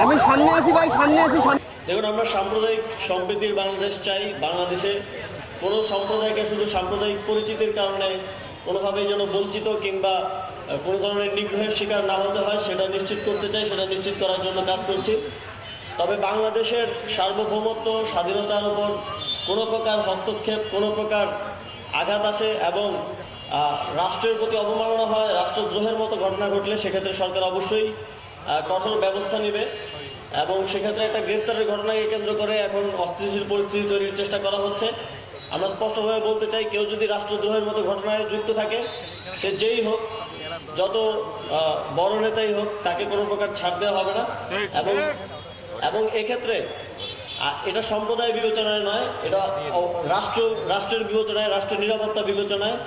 আমি সামনে আসি ভাই, সামনে আসি। দেখুন, আমরা সাম্প্রদায়িক সম্প্রীতির বাংলাদেশ চাই। বাংলাদেশে কোনো সম্প্রদায়কে শুধু সাম্প্রদায়িক পরিচিতির কারণে কোনোভাবেই যেন বঞ্চিত কিংবা কোনো ধরনের নিগ্রহের শিকার না হতে হয়, সেটা নিশ্চিত করতে চাই। সেটা নিশ্চিত করার জন্য কাজ করছি। তবে বাংলাদেশের সার্বভৌমত্ব, স্বাধীনতার উপর কোনো প্রকার হস্তক্ষেপ, কোনো প্রকার আঘাত আসে এবং রাষ্ট্রের প্রতি অবমাননা হয়, রাষ্ট্রদ্রোহের মতো ঘটনা ঘটলে সেক্ষেত্রে সরকার অবশ্যই কঠোর ব্যবস্থা নেবে। এবং সেক্ষেত্রে একটা গ্রেফতারের ঘটনাকে কেন্দ্র করে এখন অস্থিতিশীল পরিস্থিতি তৈরির চেষ্টা করা হচ্ছে। আমরা স্পষ্টভাবে বলতে চাই, কেউ যদি রাষ্ট্রদ্রোহের মতো ঘটনায় যুক্ত থাকে, সে যেই হোক, যত বড় নেতাই হোক, তাকে কোনো প্রকার ছাড় দেওয়া হবে না। এবং এক্ষেত্রে এটা সম্প্রদায় বিবেচনায় নয়, এটা রাষ্ট্রের বিবেচনায়, রাষ্ট্রের নিরাপত্তা বিবেচনায়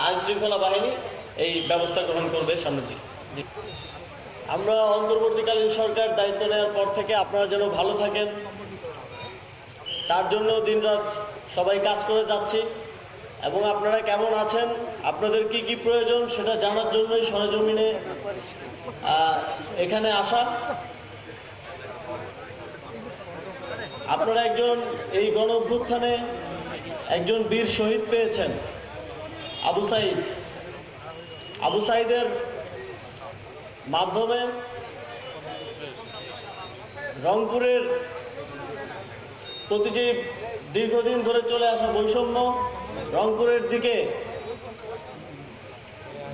আইনশৃঙ্খলা বাহিনী এই ব্যবস্থা গ্রহণ করবে সামনের দিকে। আমরা অন্তর্বর্তীকালীন সরকার দায়িত্ব নেওয়ার পর থেকে আপনারা যেন ভালো থাকেন, তার জন্য দিনরাত সবাই কাজ করে যাচ্ছি। এবং আপনারা কেমন আছেন, আপনাদের কি কি প্রয়োজন, সেটা জানার জন্যই সরেজমিনে এখানে আসা। আপনারা এই গণ অভ্যুত্থানে একজন বীর শহীদ পেয়েছেন, আবু সাঈদের মাধ্যমে রংপুরের প্রতিটি দীর্ঘদিন ধরে চলে আসা বৈষম্য, রংপুরের দিকে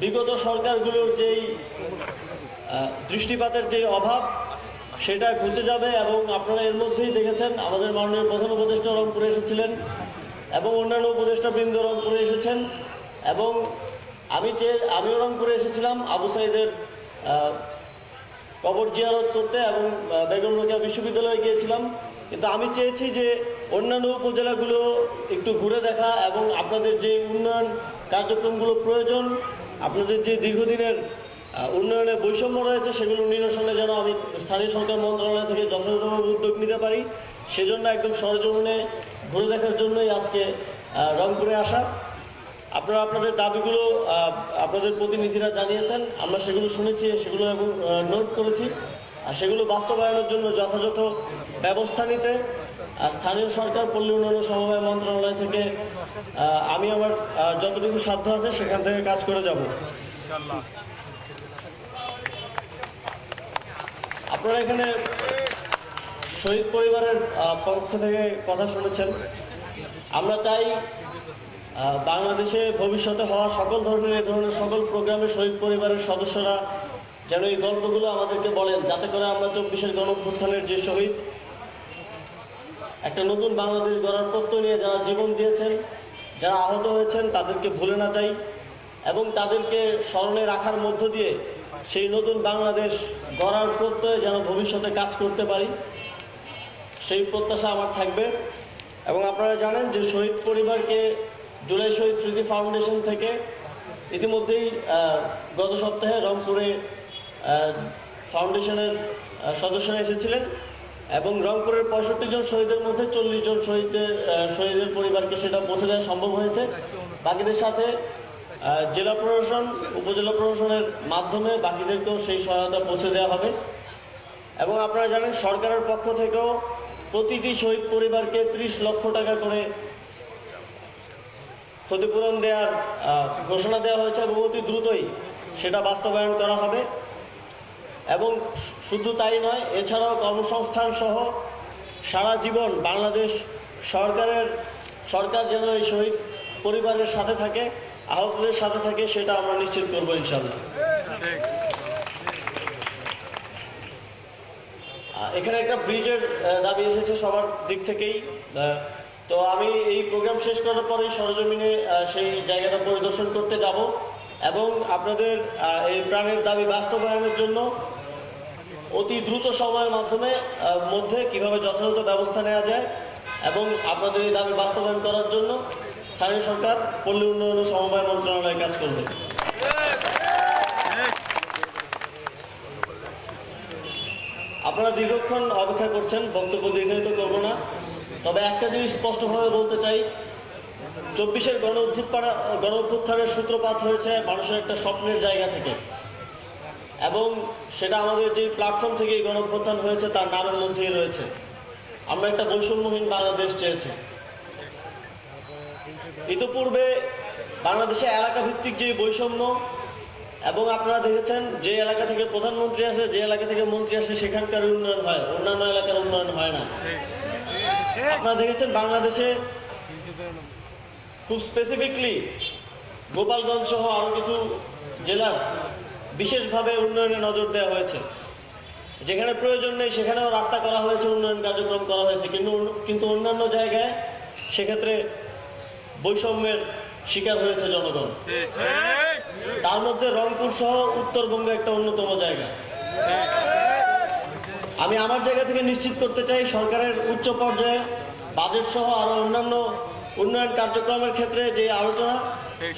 বিগত সরকারগুলোর যেই দৃষ্টিপাতের যে অভাব, সেটা ঘুচে যাবে। এবং আপনারা এর মধ্যেই দেখেছেন, আমাদের মাননীয় প্রধান উপদেষ্টা রংপুরে এসেছিলেন এবং অন্যান্য উপদেষ্টাবৃন্দ রংপুরে এসেছেন। এবং আমিও রংপুরে এসেছিলাম আবু সাঈদের কবর জিয়ারত করতে এবং বেগম রোকেয়া বিশ্ববিদ্যালয়ে গিয়েছিলাম। কিন্তু আমি চেয়েছি যে অন্যান্য উপজেলাগুলো একটু ঘুরে দেখা এবং আপনাদের যে উন্নয়ন কার্যক্রমগুলো প্রয়োজন, আপনাদের যে দীর্ঘদিনের উন্নয়নের বৈষম্য রয়েছে, সেগুলো নিরসনে যেন আমি স্থানীয় সরকার মন্ত্রণালয় থেকে যথাযথভাবে উদ্যোগ নিতে পারি, সেজন্য একদম সরেজমিনে ঘুরে দেখার জন্যই আজকে রংপুরে আসা। আপনারা আপনাদের দাবিগুলো আপনাদের প্রতিনিধিরা জানিয়েছেন, আমরা সেগুলো শুনেছি, সেগুলো এবং নোট করেছি। আর সেগুলো বাস্তবায়নের জন্য যথাযথ ব্যবস্থা নিতে স্থানীয় সরকার, পল্লী উন্নয়ন সমবায় মন্ত্রণালয় থেকে আমি আমার যতটুকু সাধ্য আছে সেখান থেকে কাজ করে যাব। আপনারা এখানে শহীদ পরিবারের পক্ষ থেকে কথা শুনেছেন। আমরা চাই বাংলাদেশে ভবিষ্যতে হওয়া সকল ধরনের সকল প্রোগ্রামে শহীদ পরিবারের সদস্যরা যেন এই গল্পগুলো আমাদেরকে বলেন, যাতে করে আমরা 24-এর গণঅভ্যুত্থানের যে শহীদ, একটা নতুন বাংলাদেশ গড়ার প্রত্যয় নিয়ে যারা জীবন দিয়েছেন, যারা আহত হয়েছেন, তাদেরকে ভুলে না যাই এবং তাদেরকে স্মরণে রাখার মধ্য দিয়ে সেই নতুন বাংলাদেশ গড়ার প্রত্যয়ে যেন ভবিষ্যতে কাজ করতে পারি, সেই প্রত্যাশা আমার থাকবে। এবং আপনারা জানেন যে শহীদ পরিবারকে জুলাই শহীদ স্মৃতি ফাউন্ডেশন থেকে ইতিমধ্যেই গত সপ্তাহে রংপুরে ফাউন্ডেশনের সদস্যরা এসেছিলেন এবং রংপুরের 65 জন শহীদের মধ্যে 40 জন শহীদের পরিবারকে সেটা পৌঁছে দেওয়া সম্ভব হয়েছে। বাকিদের সাথে জেলা প্রশাসন, উপজেলা প্রশাসনের মাধ্যমে বাকিদেরকেও সেই সহায়তা পৌঁছে দেওয়া হবে। এবং আপনারা জানেন সরকারের পক্ষ থেকেও প্রতিটি শহীদ পরিবারকে 30 লক্ষ টাকা করে ক্ষতিপূরণ দেওয়ার ঘোষণা দেওয়া হয়েছে এবং অতি দ্রুতই সেটা বাস্তবায়ন করা হবে। এবং শুধু তাই নয়, এছাড়াও কর্মসংস্থান সহ সারা জীবন বাংলাদেশ সরকার যেন এই শহীদ পরিবারের সাথে থাকে, আহতদের সাথে থাকে, সেটা আমরা নিশ্চিত করব ইনশাআল্লাহ। এখানে একটা ব্রিজের দাবি এসেছে সবার দিক থেকেই। তো আমি এই প্রোগ্রাম শেষ করার পরেই সরেজমিনে সেই জায়গাটা পরিদর্শন করতে যাব এবং আপনাদের এই প্রাণের দাবি বাস্তবায়নের জন্য অতি দ্রুত সময়ের মধ্যে কিভাবে যথাযথ ব্যবস্থা নেওয়া যায় এবং আপনাদের এই দাবি বাস্তবায়ন করার জন্য স্থানীয় সরকার, পল্লী উন্নয়ন ও সমবায় মন্ত্রণালয় কাজ করবে। আপনারা দীর্ঘক্ষণ অপেক্ষা করছেন, বক্তব্য দীর্ঘায়িত করব না। তবে একটা জিনিস স্পষ্টভাবে বলতে চাই, 24-এর গণ অভ্যুত্থানের সূত্রপাত হয়েছে মানুষের একটা স্বপ্নের জায়গা থেকে এবং সেটা আমাদের যে প্ল্যাটফর্ম থেকে এই গণঅভ্যুত্থান হয়েছে তার নামের মধ্যেই রয়েছে। আমরা একটা বৈষম্যহীন বাংলাদেশ চেয়েছি। ইতোপূর্বে বাংলাদেশে এলাকা ভিত্তিক যে বৈষম্য, এবং আপনারা দেখেছেন যে এলাকা থেকে প্রধানমন্ত্রী আসে, যে এলাকা থেকে মন্ত্রী আসে, সেখানকার উন্নয়ন হয়, অন্যান্য এলাকার উন্নয়ন হয় না। আপনারা দেখেছেন বাংলাদেশে খুব স্পেসিফিকলি গোপালগঞ্জ সহ আরও কিছু জেলার বিশেষভাবে উন্নয়নে নজর দেওয়া হয়েছে। যেখানে প্রয়োজন নেই সেখানেও রাস্তা করা হয়েছে, উন্নয়ন কার্যক্রম করা হয়েছে, কিন্তু অন্যান্য জায়গায় সেক্ষেত্রে বৈষম্যের শিকার হয়েছে জনগণ। তার মধ্যে রংপুর সহ উত্তরবঙ্গ একটা অন্যতম জায়গা। আমি আমার জায়গা থেকে নিশ্চিত করতে চাই, সরকারের উচ্চ পর্যায়ে বাজেট সহ আরও অন্যান্য উন্নয়ন কার্যক্রমের ক্ষেত্রে যে আলোচনা,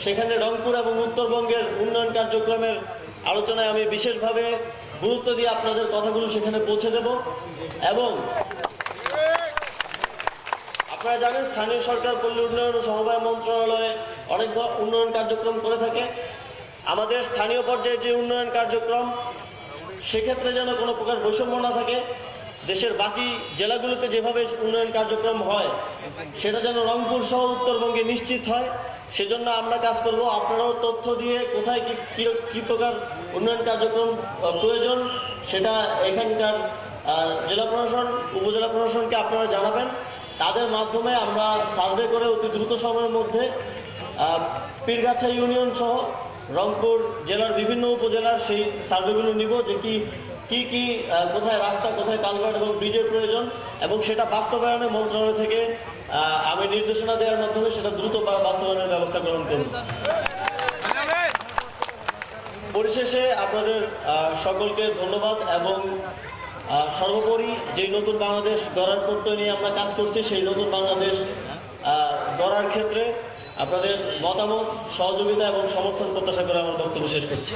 সেখানে রংপুর এবং উত্তরবঙ্গের উন্নয়ন কার্যক্রমের আলোচনায় আমি বিশেষভাবে গুরুত্ব দিয়ে আপনাদের কথাগুলো সেখানে পৌঁছে দেব। এবং আপনারা জানেন স্থানীয় সরকার, পল্লী উন্নয়ন ও সমবায় মন্ত্রণালয়ে অনেক উন্নয়ন কার্যক্রম করে থাকে। আমাদের স্থানীয় পর্যায়ে যে উন্নয়ন কার্যক্রম, সেক্ষেত্রে যেন কোনো প্রকার বৈষম্য না থাকে। দেশের বাকি জেলাগুলোতে যেভাবে উন্নয়ন কার্যক্রম হয় সেটা যেন রংপুর সহ উত্তরবঙ্গে নিশ্চিত হয়, সেজন্য আমরা কাজ করব। আপনারাও তথ্য দিয়ে কোথায় কী প্রকার উন্নয়ন কার্যক্রম প্রয়োজন সেটা এখানকার জেলা প্রশাসন, উপজেলা প্রশাসনকে আপনারা জানাবেন। তাদের মাধ্যমে আমরা সার্ভে করে অতি দ্রুত সময়ের মধ্যে পীরগাছা ইউনিয়ন সহ রংপুর জেলার বিভিন্ন উপজেলার সেই সার্ভেগুলো নিব, যে কি কোথায় রাস্তা, কোথায় কালভার্ট এবং ব্রিজের প্রয়োজন, এবং সেটা বাস্তবায়নে মন্ত্রণালয় থেকে আমি নির্দেশনা দেওয়ার মাধ্যমে সেটা দ্রুত বাস্তবায়নের ব্যবস্থা গ্রহণ করব। পরিশেষে আপনাদের সকলকে ধন্যবাদ, এবং সর্বোপরি যেই নতুন বাংলাদেশ গড়ার প্রত্যয় নিয়ে আমরা কাজ করছি, সেই নতুন বাংলাদেশ গড়ার ক্ষেত্রে আপনাদের মতামত, সহযোগিতা এবং সমর্থন প্রত্যাশা করে আমার বক্তব্য শেষ করছি।